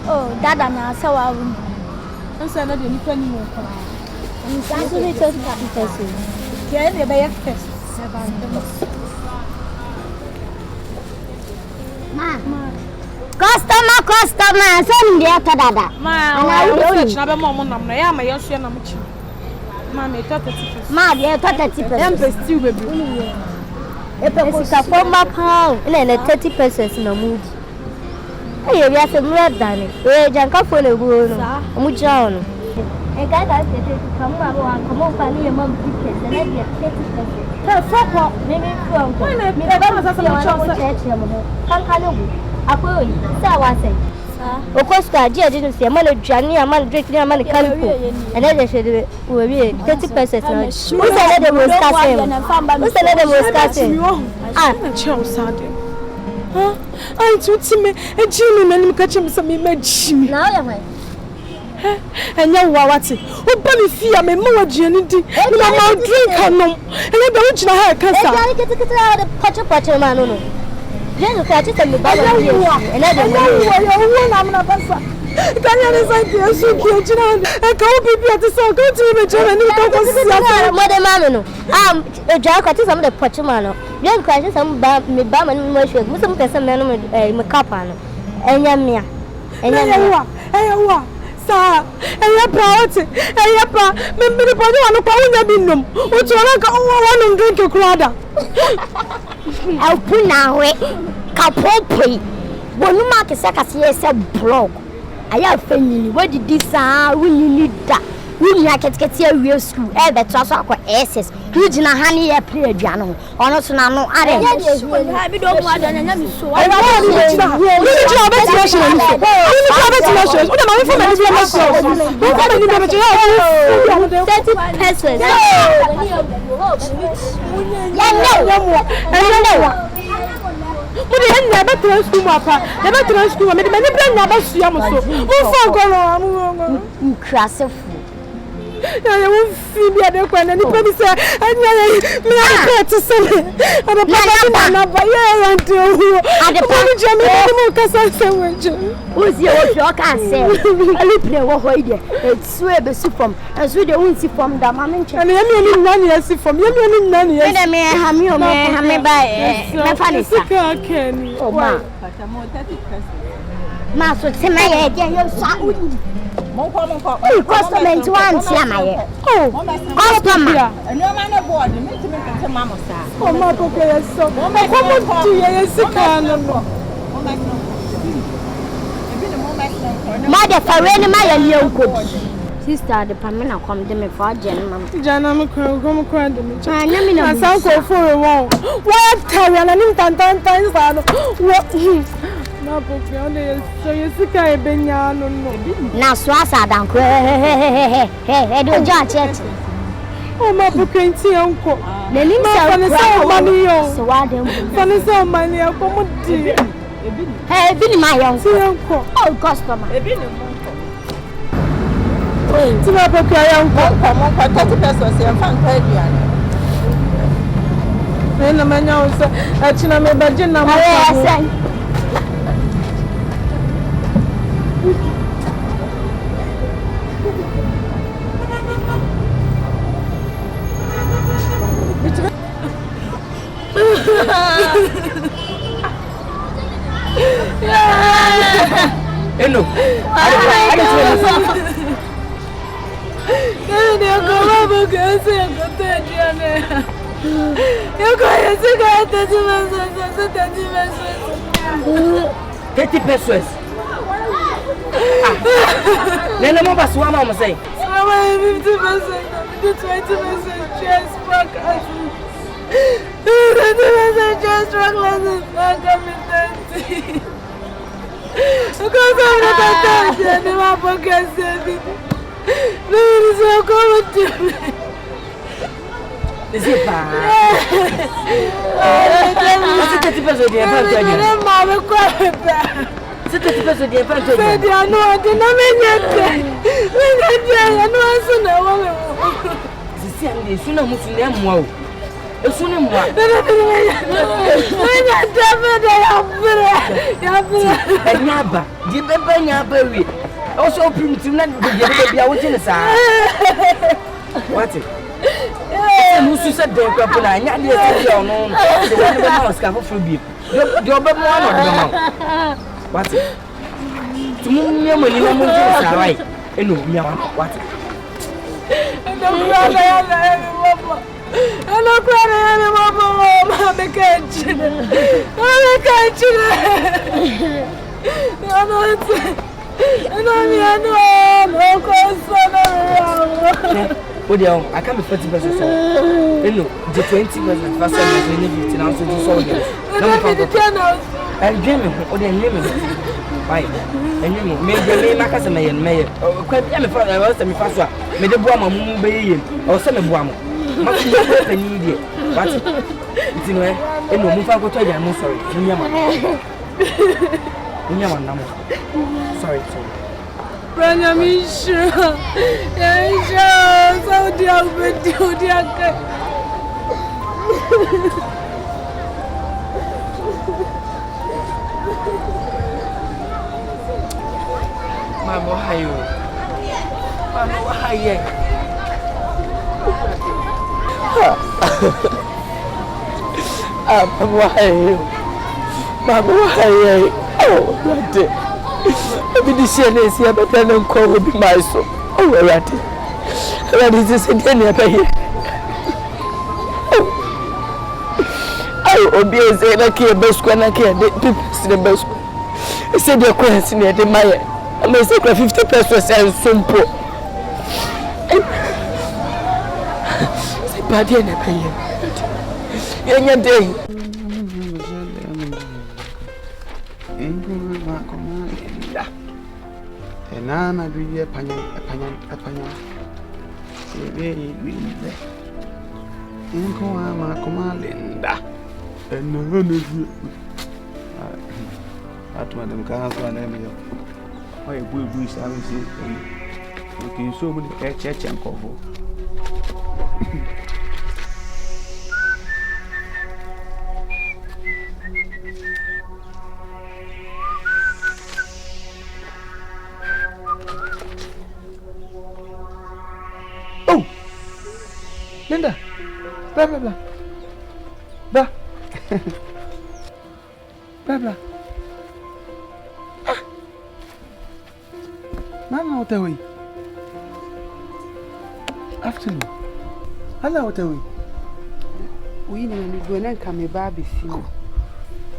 Oh, Dada na sawa won. Nsa na de nipa ni mo kwa. Nsa so ni 30%. Ke ne be ye first. Ma. Customer, so ndi ata Dada. Ma, ana wo na be mo nam na ya ma ye so na mo chi. Ma me 30%. Ma de 30%. Em be still bebre. Esika forma pound na 30% na mood. Ayo bia se mura dane. Janka fo na guo no. Omu jira ono. Ga se kamu aba wa kamu fa ni mam ticket na dia 30%. Ta foko me from. Me ba ma sa mo chose. Kan no. Akoyi sa wa sai. Okoska dia dinu se ma na dwane ama na drink ni ama na kanko. Ene de hwede we bi 30% na. Who said they will start it? Ah, chose ade. Ai tuti me ejimi nanim ka chem se me majimi. Na ya mai. Enya wa wate. Oba mi fia me ma waduani di. Me ma drink anom. Ele be wugina ha kasa. E kete poche ma no. Je ka ti se me ba wa di. Ele de wo na na basa. Kanya ne sai ti asu ki ejina. E ka o bibi ati so ka ti me je ni ko ko sia. Mo de ma no. Eja ka ti se me de poche ma no. Bien ka ti se me ba ma ni mo hwe. Mo se mo pese me no me kapa no. Enya mia. Eya sa eya praote eya pa me podi wa no pa unya binnom o to na ka wa no drink krada au puna we ka popi bonu ma ke se ka se blog aya fanyini wadi disa wuni da wuni aketekete awie school e be to aso akọ SS wugina ha ne ye play aduano ono so na no are ha bi do mu adana nya mi so ayi ba ni jira be ti ma shire ni so ni be ti ma shire o de ma mi fo me ni be ma shire o ko me ni be ti ya 30 pesos ya no mo de nya be transfer mu apa de be transfer me de me ni bra nya ba sua mo so mo fo golo mo nkrasefo ya wo fi bia de kwa na ni pe bi se anya me na to se ana pa na ba ya nti o ade pa ni je me mo ka se wenje ozi o fi o ka se ali play wo ho ide etsu e be su from enso de won si from da ma me nche ana yemi oni nani ya si from yemi oni nani ya me ha mi o me ha me ba me fa ni sa ka keni o ma ma so se ma ye de yo sa uni customer to one tiamaye customer eno ma na board me ti me kete ma mo sa o ma ko ke so ko mo ti ye sika no no ma de fare ni ma ya lienko sister de pamena kom de me for agye no jana me ko de me anya me na sa ko foro wo tare na ni tan sa no ma po ke on de so ye sika e benya no no na so asa dan ko he do ja church o ma po ke nti enko na ni sa o ma ni yo so wa dem fani sa o ma ni ko mo di ebi ni ma yo enko oh customer ebi ni mo ti ma po ke enko mo 30 pesos e fa nka aduane na manya o se achina me ba je na mo Hello. Eu como que eu sei que eu tenho eu conheço que eu tenho 30 pesos. Nena mo ba suwa mo say. Suwa 50%, 20% just for us. 20% just for classes. I come in 30. Because I'm not a and my pocket saving. Please, so come to me. Is it bad? 30 pesos de enfant. Mama, quoi? 30 pesos de enfant. C'est bien, non, tu n'as pas dit. Sisi ande suna musu ne mwa o. Esu ni mwa. Enyaba. Di bebe nyaba wi. Also primitive na de bia wo gine saa. What? Musu se de kwa pula nya de se ono. De wani be na oska foforo bi. De obe mo ano de ma. What? Tumu mi amani na mo gine saa right. Eno mi awa. What? I can't be 40%. No, the 20% first time you need now to do so. And Jimmy, or the name. Why? And you may make us a mayor. Quite a father, I was a fast. Made a bomb or some bomb. Much immediate. What? It's in a way. And no move out to tell you, I'm sorry. Sorry. Brother Misha, so dear with you, dear. Mama, how are you? Mama, how are you? Mama, how are you? Oh, that's it. Ebi di shene si abata na nko obi mai so o werade se de na baye ai obi eze na ke besku na ke de pipes de besku se de kwesi na de maye ama se kwa 50 pesos en sompo se pade na baye yenya dey Nana do ye panya. Ebe wize. Inko ama koma linda. Eno no ju. Atuma dem ka so na mi yo. Oye bu sa mi si. Okay, so mu de cheche nkofo. Linda, blah. Mama, what are we? Afternoon. Hello, what are we? We need to go and come a baby.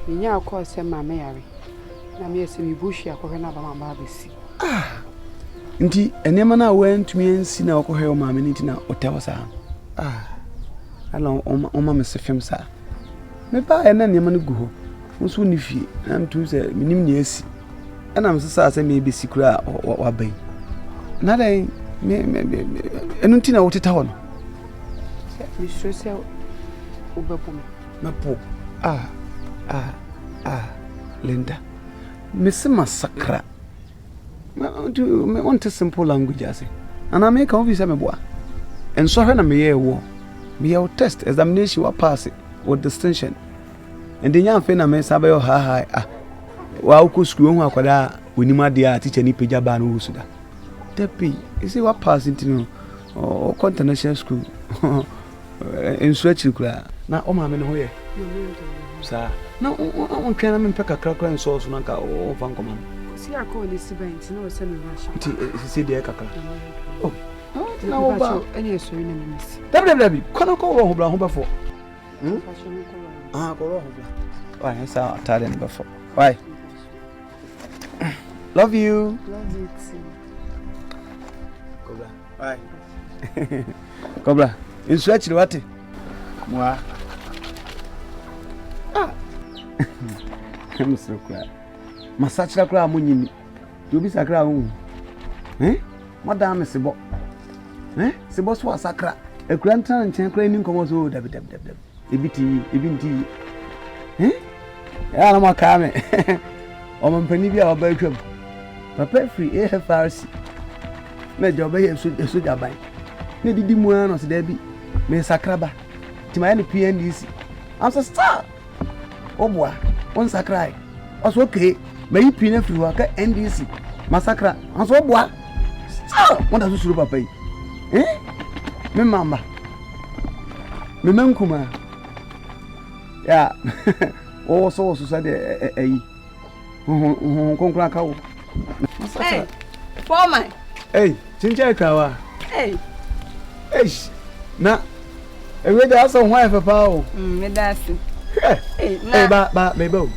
We now call some Mary. Na me se mi bushi akɔhwɛ na ba ma ba si. Nti enema na went to me and see na akɔhwɛ o ma me nti na otewo sa. Ala oma me se fem sa. Me ba ena nema no gu ho. Nso ni fie. Na mtu se minim ne asi. Ana me sesa asa me be sikura wa ban. Na dai me enu nti na woteta ho no. Mi so se obepo me. Na po. Linda. Miss Massacre. Me want a simple language, I say. And I make obvious me boy. And so when I may war, me will test examination will pass it with distinction. And the young friend I may sabe o ha. Wa ku school ho akwada onima dia teacher ni peja ba no husuda. Tepi, you see what pass into no or international school. In switch kura. Na o ma me no ho ye. Sa na on twena me peka krakra nso so nanka o van koma si akọ ni sibent na o se me rush ti si de kakra oh na o o ba eni eso ni na me si www kono ko wo ho bla ho befo ko wo ho bla why sa atade ni befo why love you too Cobra why Cobra in switch wate moi Mr. Kra. Masachira kra munyini. You be sakra hu. Madam sebo. Sebo so asakra. Ekura ntan nchen kra ni nkomo so dab. Ebiti. Ya na maka me. O mampani bia oba twam. Papa free AFRC. Me job here so jaban. Ne didi mu an no se da bi. Me sakra ba. my PNDC. I'm so star. Oh boy, one sacrai. I was okay. May you pin every work at NDC. Massacre. I'm so boy. Star. What does you pay? Eh? Me mama. Me menkuma. Yeah. Oh, so society. Hey, foreman. Hey, Chincha Kawa. Hey. Hey, na. Ewe da so hwan fa pa o. Me da si. Hey, ba mebo.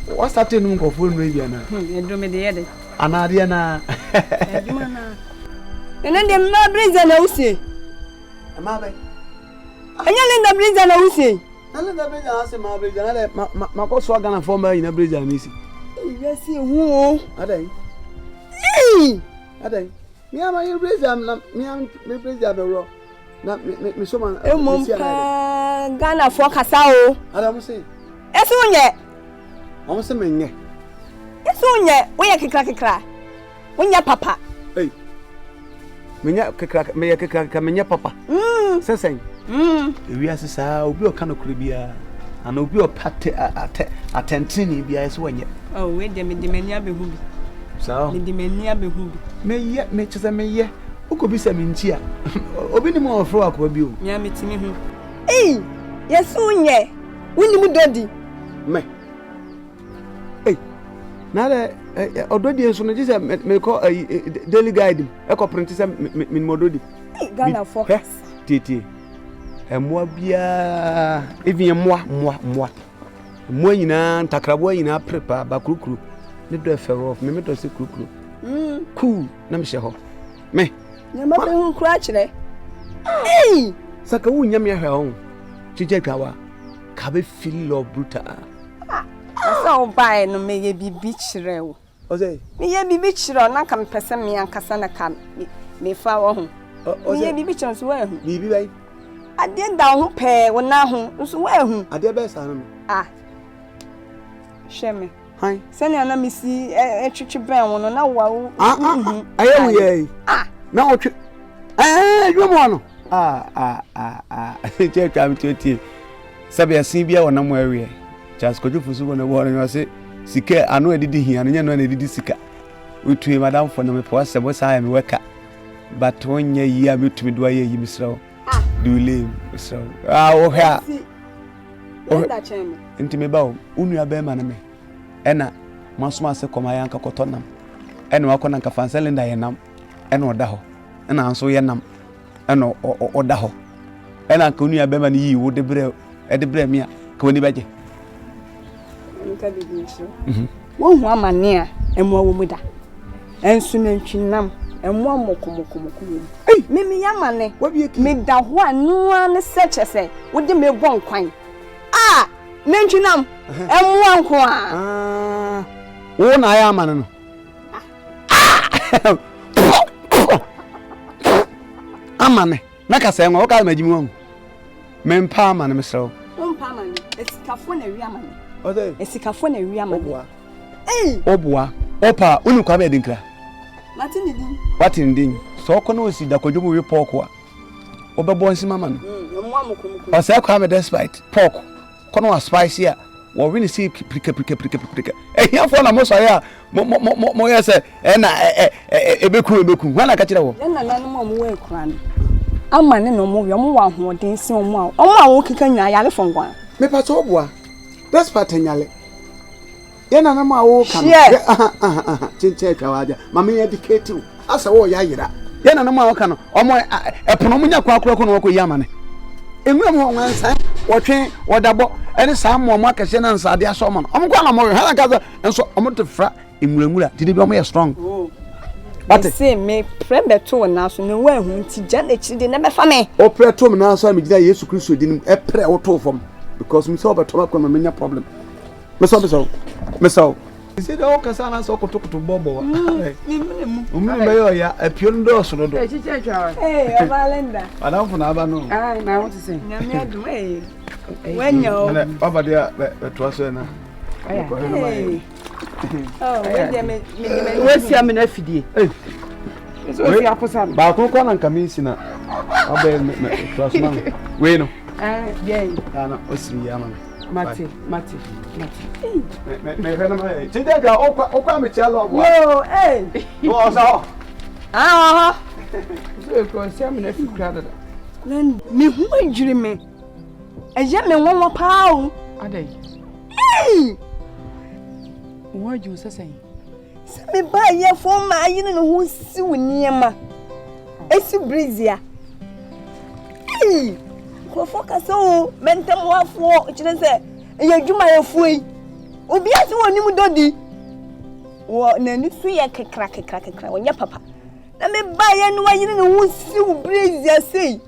What's that thing ko phone we bia na? Edu me de yede. Anade na. Eduma na. Enen de ma brinza na usie. Ma be. Anya Linda brinza na usie. Linda brinza ase ma brinza na ma ko so Ghana for ma ina brinza na isi. Yes, hu o. Adai. Eh. Adai. Mi ama ye brinza na mi am me brinza be ro. Na me so man. Ghana for kasa o. Adam say. Esu nye. Am say me nye. Esu nye, we ye kekra. We nye papa. Hey. Me nye kekra, me ye kekra, me nye papa. Sesen. Ewi asesa obi o kana kure bia. Ana obi o pate atentini bia so nye. Oh, we de me de mania be hu bi. So. Me de mania be hu bi. Me chese me ye. Ukobi se mintia. Obi ni mo ofro akwa bi o. Nya metimi hu. Eh, yesu nye. Wuni mu dodi. Me. Eh. Na le ododi enso no jise me ko daily guide e ko print se me mododi. Ghana focus. Tete. Emwa bia even emwa. Emwa nyina ntakrabo nyina prepare ba kurukuru. Ne do efero me do se kurukuru. Cool na me hye ho. Me. Nyama be hu kura kire. Eh! Saka wu nyame hwe ho. Chiche kawa. Ka be feel love brutal. Asa o bai no me ye bibi kire wo. O say, me ye bibi kire na ka mpese me ankasa na ka me fa wo ho. Me ye bibi kire so wa hu. Bibi bai. Ade da ho pe wo na ho so wa hu. Ade be sa no. Ah. Sheme. Hi. Sani ana misi etwetwe ben wo no na wa wo. Aye wo ye. Na o twe. Dwo mo no. Che kam tete. Sabe assim bia wona mo awie. Charles kojufusu wona wo no say sika anu edidi hia no nya no edidi sika. Utue madam for no me po asebo sa me weka. But onye yi a metumi do aye yi misrawo. Dule misrawo. O ha. O da cheme. Nti me ba o unu aba ma na me. Ena masoma se koma yanka kotonam. Ena wakona nka fanselenda yenam. Ena oda ho. Ena anso yenam. Ena oda ho. Ena nka unu aba ma ni yi wo de bre me a ka woni baje. Nka bibi nso. Wo hu amane a emwa wo mu da. Ensu na ntwinam emwa mokomokomoko. Me yamane. Me da ho anu an sechese. Wo de me bon kwan. Ah! Nentwinam emwa nko a. Wo na ya amane no. Amane. Na ka se nwa wo ka magimi won. Me mpa amane mesrew. Wo mpa amane. Esikafo na wi amane. Ode. Esikafo na wi amane. Oboa. Eh. Oboa. Opa unu kwa be dinkra. Matini din. Watin din. So ko no si da kodwomu wi pork a. Obebo nsima ma no. Emwa mokomokom. O se kwa me despite pork. Kono wa spicy a wo wini si prika. Ehia fo na mo so ya mo yese na ebeku wana ka kire wo. Na nanu mo mo we kura no. Amane no mo wi mo wa hoden si mo a wo kika nya yale fongwan. Me pa to oboa. Despite nyale. Ye na ma wo kan. Chinche kawaja. Mama educate you. Asa wo ya yira. Ye na ma wo kan no. Omo epono munya kwa akura no ko yamane. Enwura mo wansan wotwe wodabo ene saa mo akese na nsade aso mo no omko na mo ha ka so omo te fra enwuramura dide bi omo ye strong But say me prebe to na so me wa hu nti ja na chide na be fa me o pre to me na so me gida Yesu Kristo di e pre wo to fom because me so be to ma menya problem me so isi de o kasa na so kotokoto bobo me me yo ya apio ndo so do Eh, chiche chwa. eh Valenda adam fu na aba no Ah, na what to say? na me adum wenyo baba dia to so na oh we dey me We see am na fidie. So see aposa. ba ko na nka mi si na aba me to so na we no Yeah. Ana osiri ya mama. Mate. Me hena mai. Chidega okwa me chalo abo. Yo, eh. Wo so. Ah. So ko se am na fi kura dada. Len me hu adwiri me. Eje me wonwo pa o. Adai. Eh. Wo aju sesen. Se me ba ye fo ma ayi no ho si woniema. Esi brizia. Eh. Ko focus o mentem wafo kire se ye dwuma ye fuei. Obi ase wonim dodi. Wo na ni su ye kekra wonya papa. Na me ba ye no ayi no ho si wo brizia sei.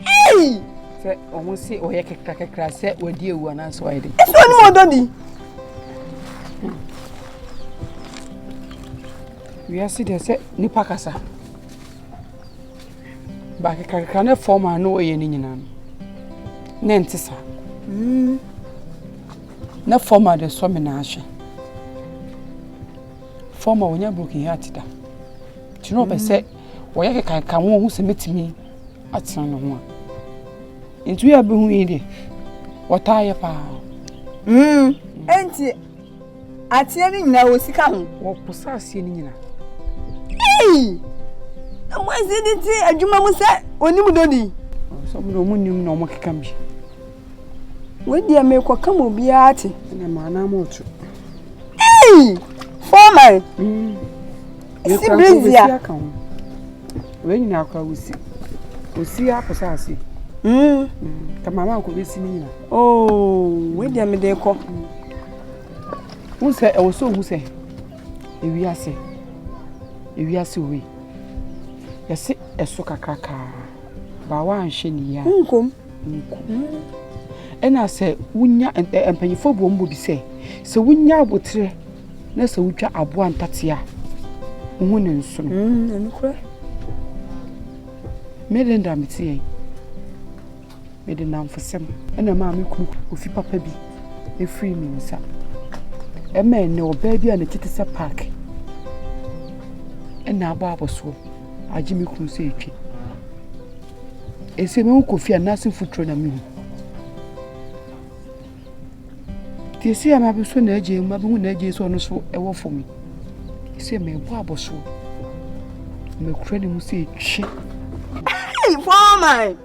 Eh. Se o si o ye kekra se wadi ewu ana so ayde. Ese wonim dodi. We are see se nipa kasa. Ba kekra na forma no ye ni nyina no. Na ntisa. Na forma de so me na ahwe. Forma wonya broken heart da. Tino be se wo ye kekra wo hu se metimi atena no ho a. Ntu ya be hu yi de. Wota ye pa. Enti atie ni nyina wo sika ho. Wo posa asie ni nyina. Eh! Amwazi di ti adwuma mu se onim dodi. So mo no nim no mo keka bi. Wodi ame kwa kama obi ate. Na ma na mo otu. Eh! Formal. Si brizia. We nyina akwa wusi. Osi aposa asie. Kama ma ko besi ni nyina. Oh, wodi ame de ko. Wo se e wo so hu se. Ewi ase we. Yesi eso kakaka. Ba wa anhwe ni ya. Nkom. Ena se wunya empanyifo bombo bi se wunya abotre na se wutwa abo antatea. Hu ne nso no. Enikura. Medenda metie. Medenda mfosem. Ena ma me kunu ofi papa bi. E free me nsa. Ema ne oba bi a ne kiti se park. Ena abo aboso. Aji me kunu se etwe. Ese me kofi anase futuro na me. Tisi ya mabiso na eje mabu na eje so no so ewo for me. Ese me bo aboso. Me kura ni mu se etwe. Hey, formal.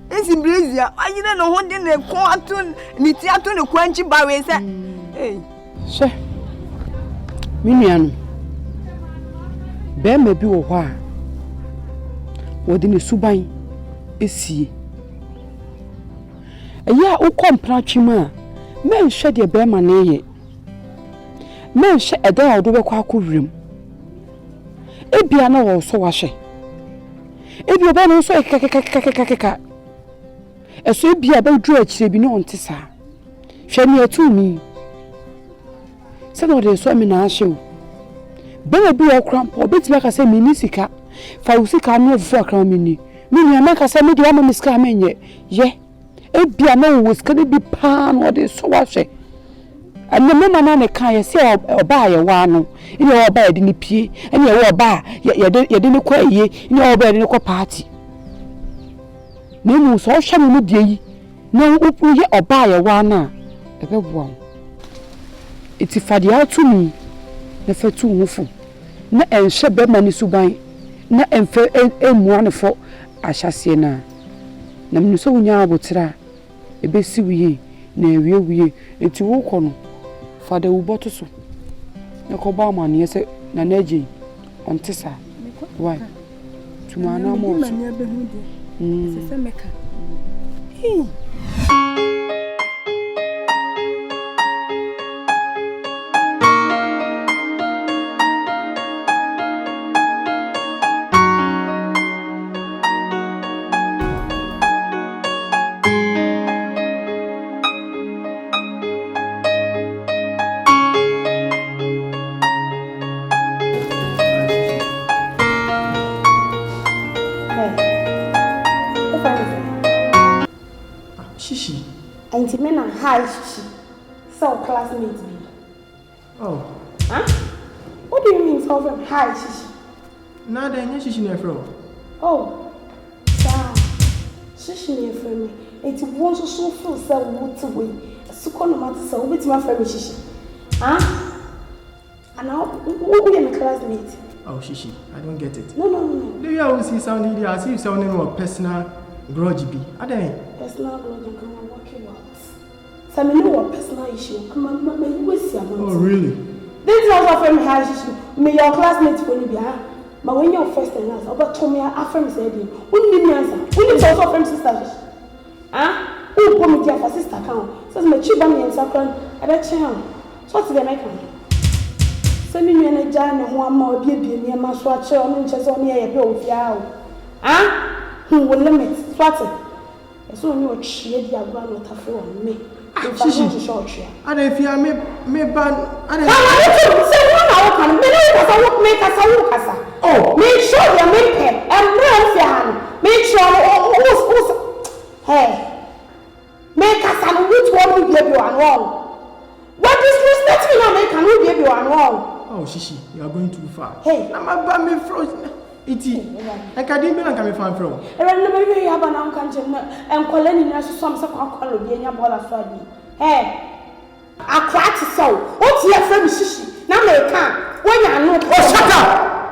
Esi brizia, ayire no ho de ne ko ato ni ti ato ne kwanchi ba we se. Eh. She. Minianu. Be me bi wo ho a. Wo de ne suban esie. Eya wo kompra twima. Men hwe de be ma na ye. Men hwe eda a do be kwa akowrem. Ebia na wo so wa hwe. Ebia oba no so kaka. Eso ebia ba dru akire bi no onte sa. Hwe ne atumi. Se no de so me na ahwe. Be bi okrampo obetime ka se mini sika. Fa usika no fu akran mini. Mini amaka se me de ama miska amenye. Ye. Ebia na wo sika bi pa no de so wa hwe. Ane mama na ne kan ye se oba ye wa no. Ine oba ye de ne pie. Ene ye oba ye de ne kwa ye. Ine oba ye de ne kwa party. Na mu so hwe me de yi. Na opu ye oba ye wa na. Ebe boa. Iti fadi atumi. Na fatu hufu. Na enhwe be mani suban. Na emfe emuanefo ahyase na. Na mnu so wunya abotra. Ebesi wiye na ewie wiye enti wo kɔ no fada wo boto so na ko ba ma ne se na naji onte sa why tuma na mo so Se meka. Shishi. And men are high shishi. So classmates be. Oh. Huh? What do you mean so high shishi? Now then, shishi ne fro. Oh. Sa. Shishi ne for me. It won't so full sell water way. So no matter so with my friend Shishi. Huh? And now who be my classmate? Oh Shishi, I don't get it. No. Do you always see sounding there as if sounding more personal grudge be? Are they? Personal grudge come on working out. So I know what personal issue. Come on, you will see. Oh really? This is also friend Shishi. May your classmates for you be but when you're first and last, about Tommy, our friend said, "Wouldn't be the answer. We need also friend sister." Huh? Who put me there for sister count? Says my chief and sacred at that channel. So what's the American? Send me a giant and one more baby near my swatch on inches on the air of Yao. Huh? Who will limit Swatted? As soon as you cheer the ground with on me. Shishi, short chair. And if you are me ban, and oh, make sure you make it and make sure hey, make us and which one will give you and wrong. What disrespect me now make and will give you and wrong. Oh, Shishi, you are going too far. Hey, I'm about me frozen. I can't even come from from. I remember you have an uncle and calling us some call be in your ball of hey, I cried to so. What's your friend Shishi? Now they can't. When you are not. Oh, shut up!